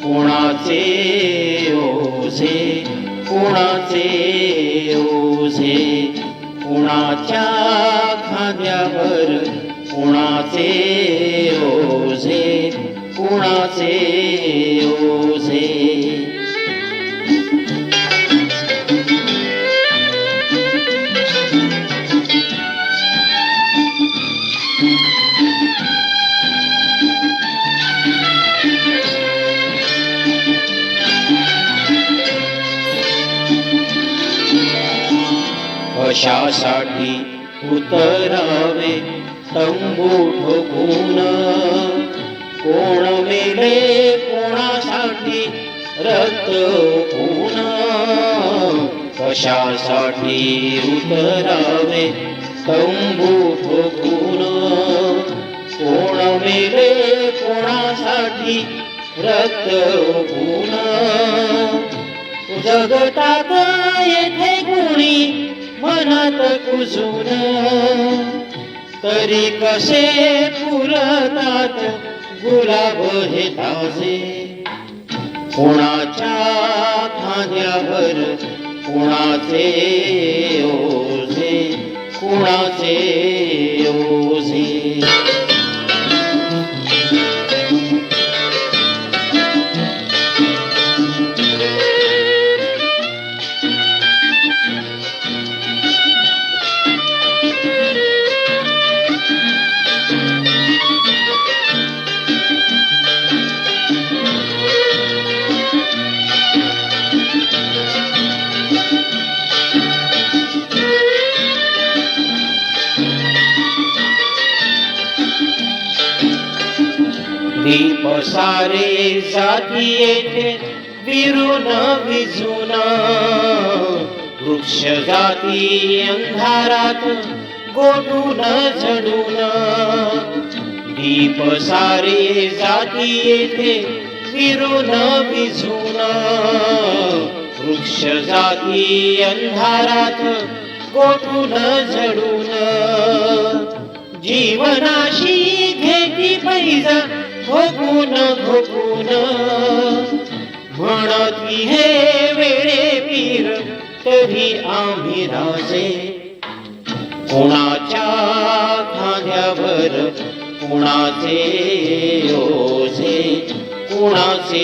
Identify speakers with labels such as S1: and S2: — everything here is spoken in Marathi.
S1: कोणाचे ओझे, कोणाचे ओझे, कोणाच्या खांद्यावर कोणाचे ओझे, कोणाचे ओझे. कशासाठी उतरावे तंबू ठोकून, कोण मेले कोणासाठी रक्त ओकून. कशासाठी उतरावे तंबू ठोकून, कोण मेले कोणासाठी रक्त ओकून. जगतात येथे कुणी मनात कुजून, तरी कसे फुलतात गुलाब हे ताजे. कोणाच्या खांद्यावर कोणाचे ओझे, कोणाचे ओझे. दीप सारे जाती येथे विरून विझून, वृक्ष जाती अंधारात गोठून झडून. दीप सारे जाती येथे विरून विझून, वृक्ष जाती अंधारात गोठून झडून. जीवनाशी घेती पैजा भोगून भोगून, म्हणती हे वेळे पीर तरी आम्ही राजे. कोणाच्या खांद्यावर कोणाचे ओझे, कोणाचे